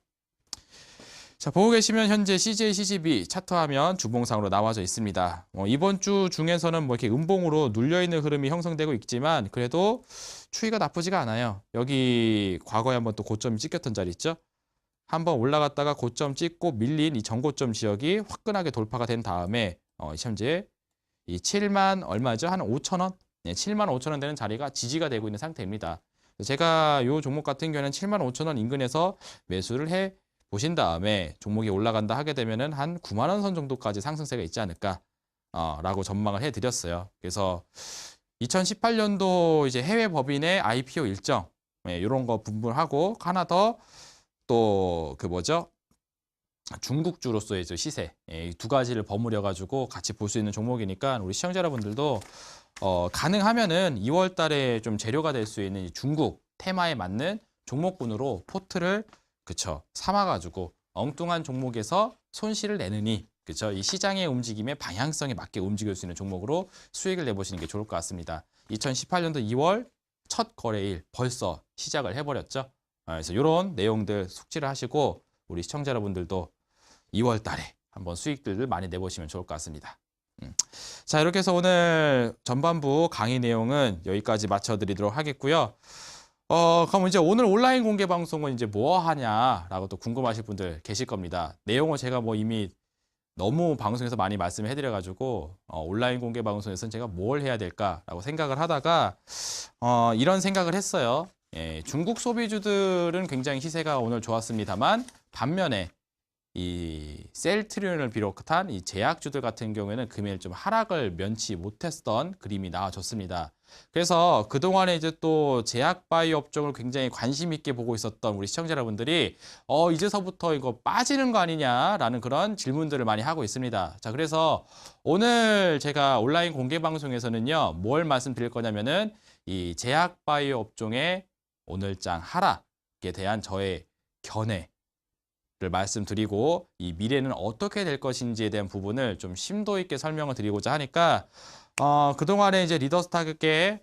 자, 보고 계시면 현재 CJ CGV 차트 화면 주봉상으로 나와져 있습니다. 이번 주 중에서는 뭐 이렇게 음봉으로 눌려있는 흐름이 형성되고 있지만 그래도 추이가 나쁘지가 않아요. 여기 과거에 한번 또 고점이 찍혔던 자리 있죠? 한번 올라갔다가 고점 찍고 밀린 이 전고점 지역이 화끈하게 돌파가 된 다음에 현재 이 7만 얼마죠? 한 5천 원? 네, 7만 5천 원 되는 자리가 지지가 되고 있는 상태입니다. 제가 이 종목 같은 경우에는 7만 5천 원 인근에서 매수를 해 보신 다음에 종목이 올라간다 하게 되면은 한 9만 원 선 정도까지 상승세가 있지 않을까 라고 전망을 해드렸어요. 그래서 2018년도 이제 해외 법인의 IPO 일정 이런 거 분분하고 하나 더 또 그 뭐죠? 중국주로서의 시세 이 두 가지를 버무려 가지고 같이 볼 수 있는 종목이니까 우리 시청자 여러분들도 가능하면은 2월 달에 좀 재료가 될 수 있는 이 중국 테마에 맞는 종목군으로 포트를 그쵸 삼아 가지고 엉뚱한 종목에서 손실을 내느니 그쵸 이 시장의 움직임에 방향성에 맞게 움직일 수 있는 종목으로 수익을 내보시는 게 좋을 것 같습니다. 2018년도 2월 첫 거래일 벌써 시작을 해버렸죠. 그래서 이런 내용들 숙지를 하시고 우리 시청자 여러분들도 2월 달에 한번 수익들을 많이 내보시면 좋을 것 같습니다. 자, 이렇게 해서 오늘 전반부 강의 내용은 여기까지 마쳐드리도록 하겠고요. 그럼 이제 오늘 온라인 공개 방송은 이제 뭐 하냐라고 또 궁금하실 분들 계실 겁니다. 내용을 제가 뭐 이미 너무 방송에서 많이 말씀을 해드려가지고 온라인 공개 방송에서는 제가 뭘 해야 될까라고 생각을 하다가 이런 생각을 했어요. 예, 중국 소비주들은 굉장히 시세가 오늘 좋았습니다만 반면에 이 셀트리온을 비롯한 이 제약주들 같은 경우에는 금일 좀 하락을 면치 못했던 그림이 나와줬습니다. 그래서 그동안에 이제 또 제약 바이오 업종을 굉장히 관심 있게 보고 있었던 우리 시청자 여러분들이 이제서부터 이거 빠지는 거 아니냐라는 그런 질문들을 많이 하고 있습니다. 자, 그래서 오늘 제가 온라인 공개 방송에서는요, 뭘 말씀드릴 거냐면은 이 제약 바이오 업종의 오늘장 하락에 대한 저의 견해를 말씀드리고 이 미래는 어떻게 될 것인지에 대한 부분을 좀 심도 있게 설명을 드리고자 하니까 그동안에 이제 리더스타크의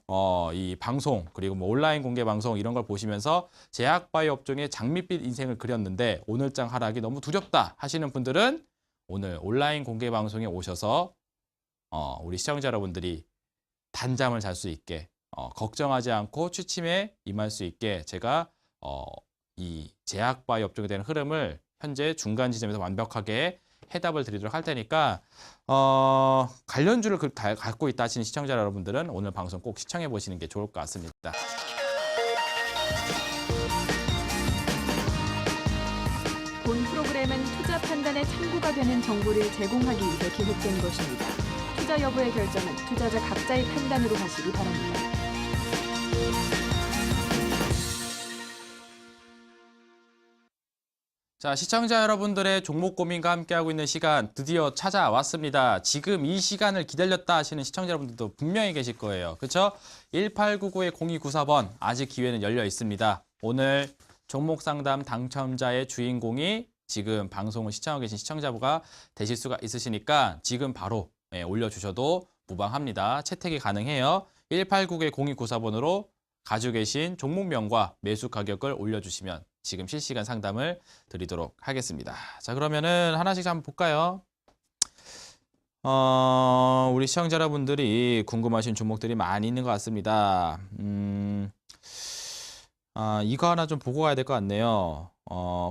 이 방송 그리고 뭐 온라인 공개 방송 이런 걸 보시면서 제약 바이오 업종의 장밋빛 인생을 그렸는데 오늘장 하락이 너무 두렵다 하시는 분들은 오늘 온라인 공개 방송에 오셔서 우리 시청자 여러분들이 단잠을 잘 수 있게 걱정하지 않고 취침에 임할 수 있게 제가 이 제약 바이오 업종에 대한 흐름을 현재 중간 지점에서 완벽하게 해답을 드리도록 할 테니까 관련주를 갖고 있다 하시는 시청자 여러분들은 오늘 방송 꼭 시청해 보시는 게 좋을 것 같습니다. 본 프로그램은 투자 판단에 참고가 되는 정보를 제공하기 위해 기획된 것입니다. 투자 여부의 결정은 투자자 각자의 판단으로 하시기 바랍니다. 자, 시청자 여러분들의 종목 고민과 함께하고 있는 시간 드디어 찾아왔습니다. 지금 이 시간을 기다렸다 하시는 시청자 여러분들도 분명히 계실 거예요. 그렇죠? 1899-0294번 아직 기회는 열려 있습니다. 오늘 종목 상담 당첨자의 주인공이 지금 방송을 시청하고 계신 시청자가 되실 수가 있으시니까 지금 바로 올려주셔도 무방합니다. 채택이 가능해요. 1899-0294번으로 가지고 계신 종목명과 매수 가격을 올려주시면 지금 실시간 상담을 드리도록 하겠습니다. 자, 그러면은 하나씩 한번 볼까요? 우리 시청자 여러분들이 궁금하신 종목들이 많이 있는 것 같습니다. 이거 하나 좀 보고 가야 될 것 같네요.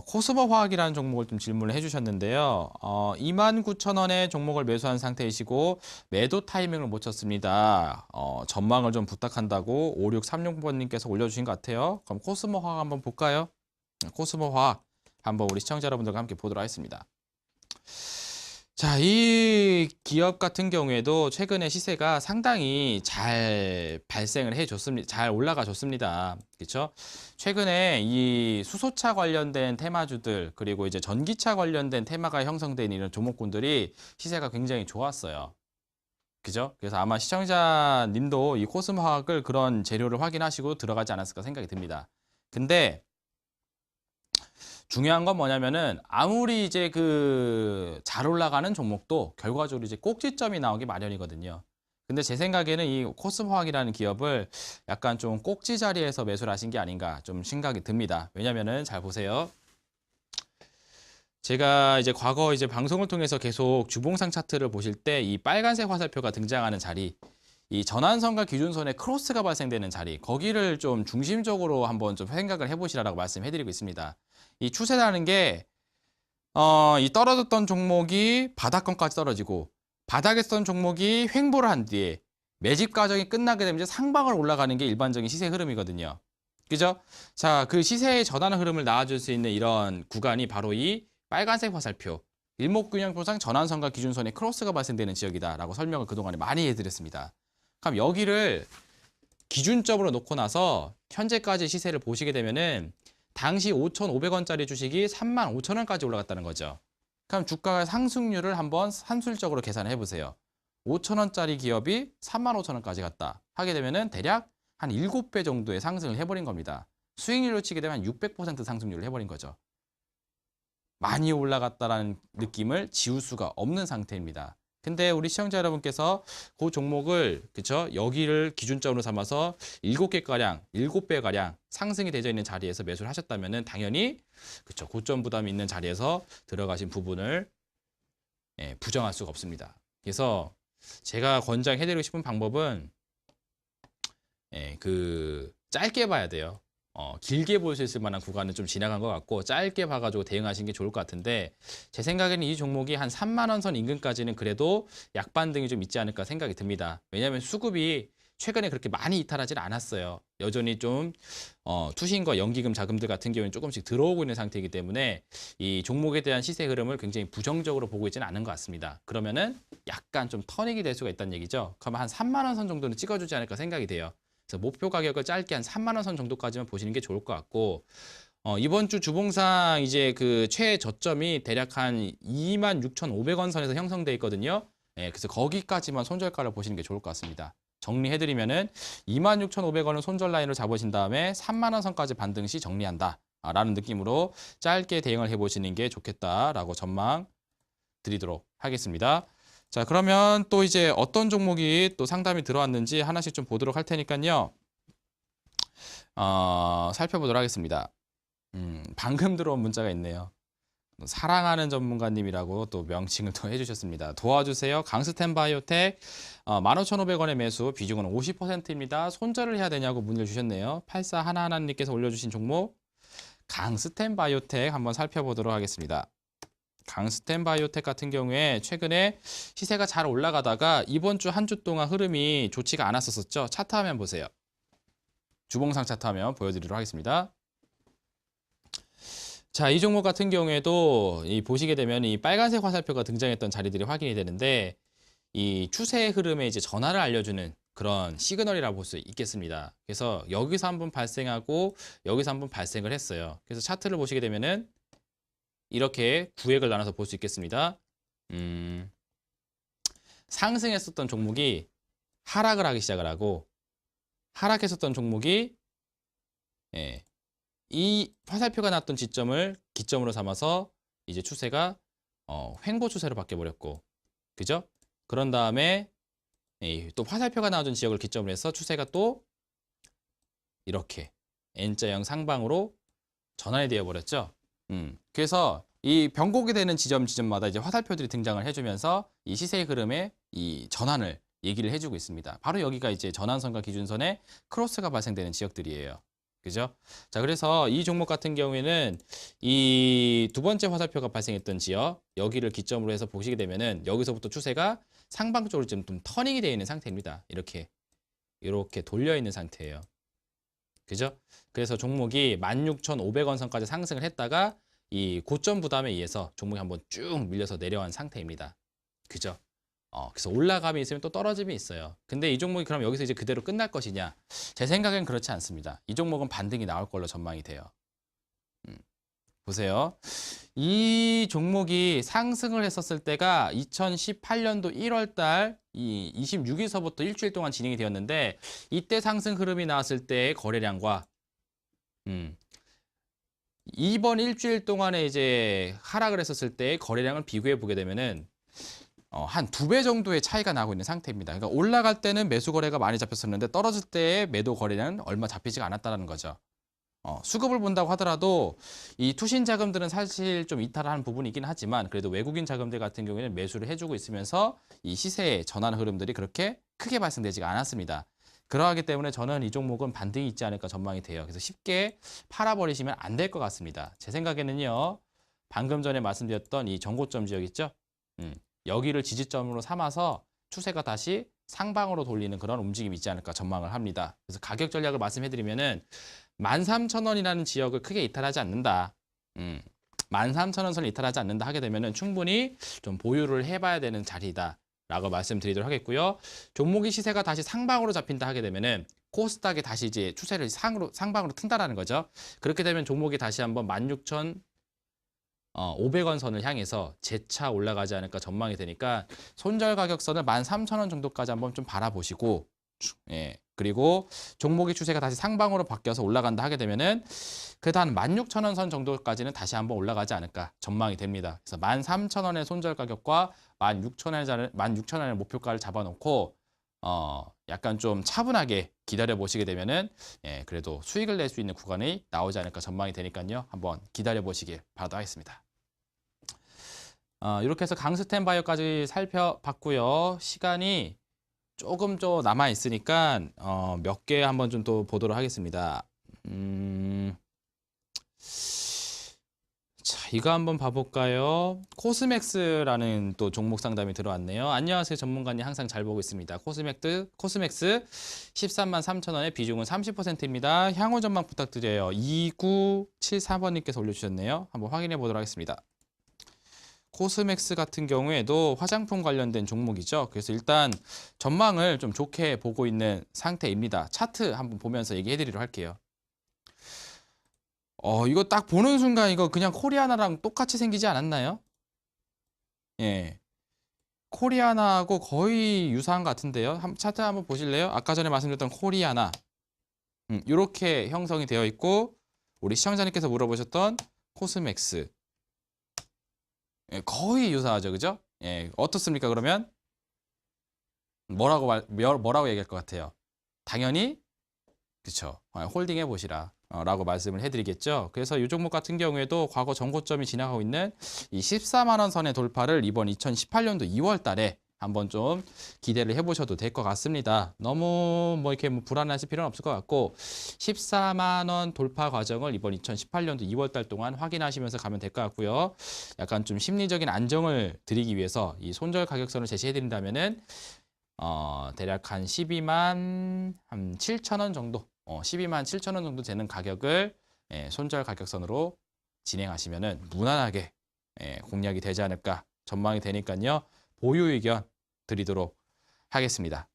코스모 화학이라는 종목을 좀 질문을 해주셨는데요. 29,000원에 종목을 매수한 상태이시고 매도 타이밍을 못 쳤습니다. 전망을 좀 부탁한다고 5636번님께서 올려주신 것 같아요. 그럼 코스모 화학 한번 볼까요? 코스모 화학 한번 우리 시청자 여러분들과 함께 보도록 하겠습니다. 자, 이 기업 같은 경우에도 최근에 시세가 상당히 잘 발생을 해줬습니다. 잘 올라가 줬습니다. 그렇죠? 최근에 이 수소차 관련된 테마주들 그리고 이제 전기차 관련된 테마가 형성된 이런 종목군들이 시세가 굉장히 좋았어요. 그죠? 그래서 아마 시청자님도 이 코스모화학을 그런 재료를 확인하시고 들어가지 않았을까 생각이 듭니다. 근데 중요한 건 뭐냐면은 아무리 이제 그 잘 올라가는 종목도 결과적으로 이제 꼭지점이 나오기 마련이거든요. 근데 제 생각에는 이 코스모화학이라는 기업을 약간 좀 꼭지 자리에서 매수를 하신 게 아닌가 좀 생각이 듭니다. 왜냐면은 잘 보세요. 제가 이제 과거 이제 방송을 통해서 계속 주봉상 차트를 보실 때 이 빨간색 화살표가 등장하는 자리, 이 전환선과 기준선의 크로스가 발생되는 자리, 거기를 좀 중심적으로 한번 좀 생각을 해보시라고 말씀해드리고 있습니다. 이 추세라는 게 이 떨어졌던 종목이 바닥권까지 떨어지고 바닥에 있던 종목이 횡보를 한 뒤에 매집 과정이 끝나게 되면 이제 상방을 올라가는 게 일반적인 시세 흐름이거든요. 그죠? 자, 그 시세의 전환 흐름을 낳아줄 수 있는 이런 구간이 바로 이 빨간색 화살표, 일목균형표상 전환선과 기준선의 크로스가 발생되는 지역이다라고 설명을 그동안에 많이 해드렸습니다. 그럼 여기를 기준점으로 놓고 나서 현재까지 시세를 보시게 되면은 당시 5,500원짜리 주식이 35,000원까지 올라갔다는 거죠. 그럼 주가의 상승률을 한번 산술적으로 계산을 해보세요. 5,000원짜리 기업이 35,000원까지 갔다 하게 되면은 대략 한 7배 정도의 상승을 해버린 겁니다. 수익률로 치게 되면 600% 상승률을 해버린 거죠. 많이 올라갔다라는 느낌을 지울 수가 없는 상태입니다. 근데 우리 시청자 여러분께서 그 종목을 그쵸 여기를 기준점으로 삼아서 7개가량, 7배가량 상승이 되어 있는 자리에서 매수를 하셨다면은 당연히 그쵸 고점 부담이 있는 자리에서 들어가신 부분을 부정할 수가 없습니다. 그래서 제가 권장해드리고 싶은 방법은 그 짧게 봐야 돼요. 길게 볼 수 있을 만한 구간은 좀 지나간 것 같고 짧게 봐가지고 대응하시는 게 좋을 것 같은데 제 생각에는 이 종목이 한 3만 원 선 인근까지는 그래도 약반등이 좀 있지 않을까 생각이 듭니다. 왜냐하면 수급이 최근에 그렇게 많이 이탈하지는 않았어요. 여전히 좀 투신과 연기금 자금들 같은 경우는 조금씩 들어오고 있는 상태이기 때문에 이 종목에 대한 시세 흐름을 굉장히 부정적으로 보고 있지는 않은 것 같습니다. 그러면은 약간 좀 터닝이 될 수가 있다는 얘기죠. 그러면 한 3만 원 선 정도는 찍어주지 않을까 생각이 돼요. 그래서 목표 가격을 짧게 한 3만 원 선 정도까지만 보시는 게 좋을 것 같고 이번 주 주봉상 이제 그 최저점이 대략 한 26,500원 선에서 형성돼 있거든요. 그래서 거기까지만 손절가를 보시는 게 좋을 것 같습니다. 정리해드리면은 26,500원을 손절 라인으로 잡으신 다음에 3만 원 선까지 반등 시 정리한다 라는 느낌으로 짧게 대응을 해보시는 게 좋겠다라고 전망 드리도록 하겠습니다. 자, 그러면 또 이제 어떤 종목이 또 상담이 들어왔는지 하나씩 좀 보도록 할 테니까요. 살펴보도록 하겠습니다. 방금 들어온 문자가 있네요. 사랑하는 전문가님이라고 또 명칭을 또 해주셨습니다. 도와주세요. 강스텐 바이오텍 15,500원의 매수, 비중은 50%입니다. 손절을 해야 되냐고 문의를 주셨네요. 8411님께서 올려주신 종목 강스텐 바이오텍 한번 살펴보도록 하겠습니다. 강스텐 바이오텍 같은 경우에 최근에 시세가 잘 올라가다가 이번 주 한 주 동안 흐름이 좋지가 않았었죠. 차트 화면 보세요. 주봉상 차트 화면 보여드리도록 하겠습니다. 자, 이 종목 같은 경우에도 보시게 되면 이 빨간색 화살표가 등장했던 자리들이 확인이 되는데 이 추세의 흐름에 이제 전환을 알려주는 그런 시그널이라고 볼 수 있겠습니다. 그래서 여기서 한번 발생하고 여기서 한번 발생을 했어요. 그래서 차트를 보시게 되면은 이렇게 구획을 나눠서 볼 수 있겠습니다. 상승했었던 종목이 하락을 하기 시작을 하고 하락했었던 종목이 이 화살표가 났던 지점을 기점으로 삼아서 이제 추세가 횡보 추세로 바뀌어 버렸고, 그죠? 그런 다음에 또 화살표가 나와준 지역을 기점으로 해서 추세가 또 이렇게 N자형 상방으로 전환이 되어 버렸죠. 그래서 이 변곡이 되는 지점마다 이제 화살표들이 등장을 해주면서 이 시세의 흐름의 이 전환을 얘기를 해주고 있습니다. 바로 여기가 이제 전환선과 기준선의 크로스가 발생되는 지역들이에요. 그죠? 자, 그래서 이 종목 같은 경우에는 이 두 번째 화살표가 발생했던 지역, 여기를 기점으로 해서 보시게 되면은 여기서부터 추세가 상방 쪽으로 좀 터닝이 되어 있는 상태입니다. 이렇게 돌려 있는 상태예요. 그죠? 그래서 종목이 16,500원 선까지 상승을 했다가 이 고점 부담에 의해서 종목이 한번 쭉 밀려서 내려간 상태입니다. 그죠? 그래서 올라감이 있으면 또 떨어짐이 있어요. 근데 이 종목이 그럼 여기서 이제 그대로 끝날 것이냐? 제 생각엔 그렇지 않습니다. 이 종목은 반등이 나올 걸로 전망이 돼요. 보세요. 이 종목이 상승을 했었을 때가 2018년도 1월 달 이 26일서부터 일주일 동안 진행이 되었는데 이때 상승 흐름이 나왔을 때의 거래량과 이번 일주일 동안에 이제 하락을 했었을 때의 거래량을 비교해 보게 되면은 한 2배 정도의 차이가 나고 있는 상태입니다. 그러니까 올라갈 때는 매수 거래가 많이 잡혔었는데 떨어질 때의 매도 거래량은 얼마 잡히지가 않았다는 거죠. 수급을 본다고 하더라도 이 투신 자금들은 사실 좀 이탈하는 부분이 있긴 하지만 그래도 외국인 자금들 같은 경우에는 매수를 해주고 있으면서 이 시세의 전환 흐름들이 그렇게 크게 발생되지가 않았습니다. 그러하기 때문에 저는 이 종목은 반등이 있지 않을까 전망이 돼요. 그래서 쉽게 팔아버리시면 안 될 것 같습니다. 제 생각에는요. 방금 전에 말씀드렸던 이 정고점 지역 있죠? 여기를 지지점으로 삼아서 추세가 다시 상방으로 돌리는 그런 움직임이 있지 않을까 전망을 합니다. 그래서 가격 전략을 말씀해드리면은 13,000원이라는 지역을 크게 이탈하지 않는다. 13,000원 선을 이탈하지 않는다 하게 되면은 충분히 좀 보유를 해봐야 되는 자리다. 라고 말씀드리도록 하겠고요. 종목의 시세가 다시 상방으로 잡힌다 하게 되면은 코스닥이 다시 이제 추세를 상방으로 튼다라는 거죠. 그렇게 되면 종목이 다시 한번 16,500원 선을 향해서 재차 올라가지 않을까 전망이 되니까 손절 가격선을 13,000원 정도까지 한번 좀 바라보시고 예. 그리고 종목의 추세가 다시 상방으로 바뀌어서 올라간다 하게 되면은 그래도 한 16,000원 선 정도까지는 다시 한번 올라가지 않을까 전망이 됩니다. 그래서 13,000원의 손절 가격과 16,000원의 목표가를 잡아놓고 약간 좀 차분하게 기다려 보시게 되면은 예, 그래도 수익을 낼 수 있는 구간이 나오지 않을까 전망이 되니까요. 한번 기다려 보시길 바라도록 하겠습니다. 이렇게 해서 강스텐 바이오까지 살펴봤고요. 시간이 조금 좀 남아 있으니까 몇 개 한번 좀 또 보도록 하겠습니다. 자, 이거 한번 봐볼까요? 코스맥스라는 또 종목 상담이 들어왔네요. 안녕하세요, 전문가님. 항상 잘 보고 있습니다. 코스맥스 13만 3천원에 비중은 30%입니다. 향후 전망 부탁드려요. 2974번님께서 올려주셨네요. 한번 확인해 보도록 하겠습니다. 코스맥스 같은 경우에도 화장품 관련된 종목이죠. 그래서 일단 전망을 좀 좋게 보고 있는 상태입니다. 차트 한번 보면서 얘기해 드리도록 할게요. 이거 딱 보는 순간 이거 그냥 코리아나랑 똑같이 생기지 않았나요? 예. 코리아나하고 거의 유사한 것 같은데요. 차트 한번 보실래요? 아까 전에 말씀드렸던 코리아나. 이렇게 형성이 되어 있고 우리 시청자님께서 물어보셨던 코스맥스. 예, 거의 유사하죠, 그죠? 예, 어떻습니까? 그러면 뭐라고 얘기할 것 같아요? 당연히 그쵸? 홀딩 해보시라. 라고 말씀을 해드리겠죠. 그래서 이 종목 같은 경우에도 과거 전고점이 지나가고 있는 이 14만 원 선의 돌파를 이번 2018년도 2월 달에 한번 좀 기대를 해보셔도 될 것 같습니다. 너무 이렇게 불안하실 필요는 없을 것 같고 14만 원 돌파 과정을 이번 2018년도 2월 달 동안 확인하시면서 가면 될 것 같고요. 약간 좀 심리적인 안정을 드리기 위해서 이 손절 가격선을 제시해 드린다면은 대략 한 12만 한 7천 원 정도 12만 7천 원 정도 되는 가격을 손절 가격선으로 진행하시면은 무난하게 공략이 되지 않을까 전망이 되니까요. 보유 의견 드리도록 하겠습니다.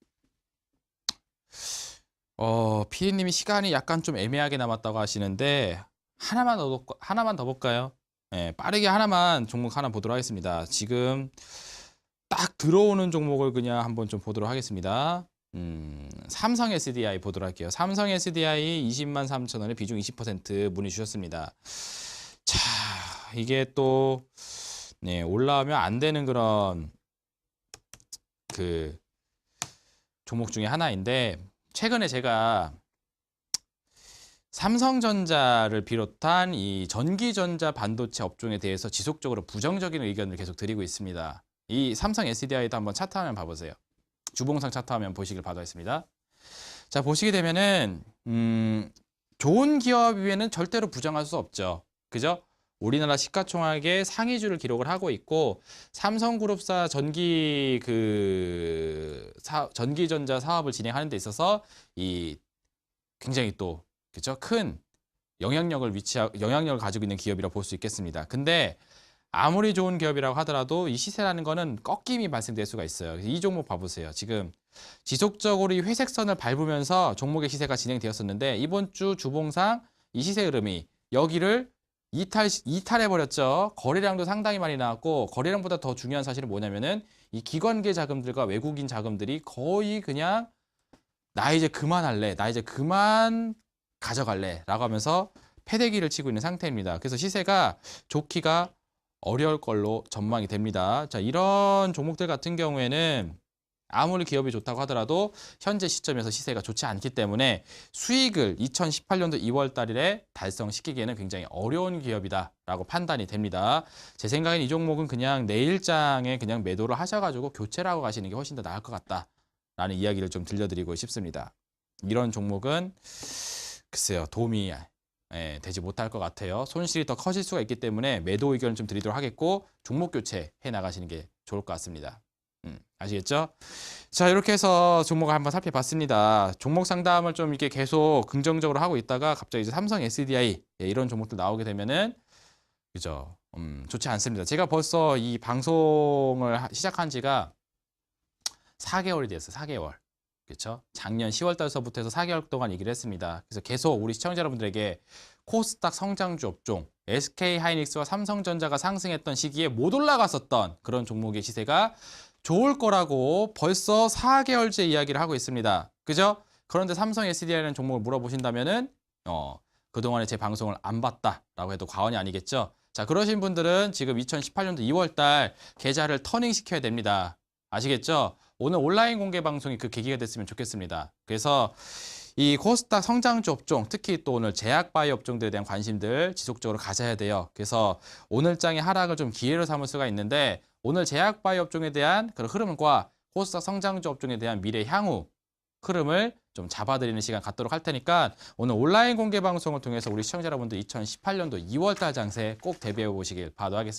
피디님이 시간이 약간 좀 애매하게 남았다고 하시는데 하나만 더 볼까요? 빠르게 하나만 종목 하나 보도록 하겠습니다. 지금 딱 들어오는 종목을 그냥 한번 좀 보도록 하겠습니다. 삼성 SDI 보도록 할게요. 삼성 SDI 20만 3천 원에 비중 20% 문의 주셨습니다. 자, 이게 또 올라오면 안 되는 그런 그 종목 중에 하나인데 최근에 제가 삼성전자를 비롯한 이 전기전자 반도체 업종에 대해서 지속적으로 부정적인 의견을 계속 드리고 있습니다. 이 삼성 SDI도 한번 차트 화면 봐보세요. 주봉상 차트 화면 보시길 바라겠습니다. 자, 보시게 되면은 좋은 기업 위에는 절대로 부정할 수 없죠. 그죠? 우리나라 시가총액의 상위주를 기록을 하고 있고 삼성그룹사 전기전자 사업을 진행하는 데 있어서 이 굉장히 또 그죠? 큰 영향력을 가지고 있는 기업이라고 볼 수 있겠습니다. 근데 아무리 좋은 기업이라고 하더라도 이 시세라는 거는 꺾임이 발생될 수가 있어요. 이 종목 봐보세요. 지금 지속적으로 이 회색선을 밟으면서 종목의 시세가 진행되었었는데 이번 주 주봉상 이 시세 흐름이 여기를 이탈해버렸죠. 거래량도 상당히 많이 나왔고 거래량보다 더 중요한 사실은 뭐냐면은 이 기관계 자금들과 외국인 자금들이 거의 그냥 나 이제 그만할래, 나 이제 그만 가져갈래 라고 하면서 패대기를 치고 있는 상태입니다. 그래서 시세가 좋기가 어려울 걸로 전망이 됩니다. 자, 이런 종목들 같은 경우에는 아무리 기업이 좋다고 하더라도 현재 시점에서 시세가 좋지 않기 때문에 수익을 2018년도 2월 달에 달성시키기에는 굉장히 어려운 기업이다라고 판단이 됩니다. 제 생각엔 이 종목은 그냥 내일장에 그냥 매도를 하셔가지고 교체를 하고 가시는 게 훨씬 더 나을 것 같다라는 이야기를 좀 들려드리고 싶습니다. 이런 종목은 글쎄요, 도움이 되지 못할 것 같아요. 손실이 더 커질 수가 있기 때문에 매도 의견을 좀 드리도록 하겠고 종목 교체해 나가시는 게 좋을 것 같습니다. 아시겠죠? 자, 이렇게 해서 종목을 한번 살펴봤습니다. 종목 상담을 좀 이렇게 계속 긍정적으로 하고 있다가 갑자기 이제 삼성 SDI 이런 종목들 나오게 되면은 그죠? 좋지 않습니다. 제가 벌써 이 방송을 시작한 지가 4개월이 됐어요. 4개월. 그렇죠? 작년 10월 달서부터 해서 4개월 동안 얘기를 했습니다. 그래서 계속 우리 시청자 여러분들에게 코스닥 성장주 업종, SK하이닉스와 삼성전자가 상승했던 시기에 못 올라갔었던 그런 종목의 시세가 좋을 거라고 벌써 4개월째 이야기를 하고 있습니다. 그죠? 그런데 삼성 SDI라는 종목을 물어보신다면은 그동안에 제 방송을 안 봤다라고 해도 과언이 아니겠죠? 자, 그러신 분들은 지금 2018년도 2월 달 계좌를 터닝 시켜야 됩니다. 아시겠죠? 오늘 온라인 공개 방송이 그 계기가 됐으면 좋겠습니다. 그래서 이 코스닥 성장주 업종, 특히 또 오늘 제약바이오 업종들에 대한 관심들 지속적으로 가져야 돼요. 그래서 오늘 장의 하락을 좀 기회로 삼을 수가 있는데 오늘 제약바이오 업종에 대한 그런 흐름과 코스닥 성장주 업종에 대한 미래 향후 흐름을 좀 잡아드리는 시간 갖도록 할 테니까 오늘 온라인 공개 방송을 통해서 우리 시청자 여러분들 2018년도 2월 달 장세 꼭 대비해 보시길 바라겠습니다.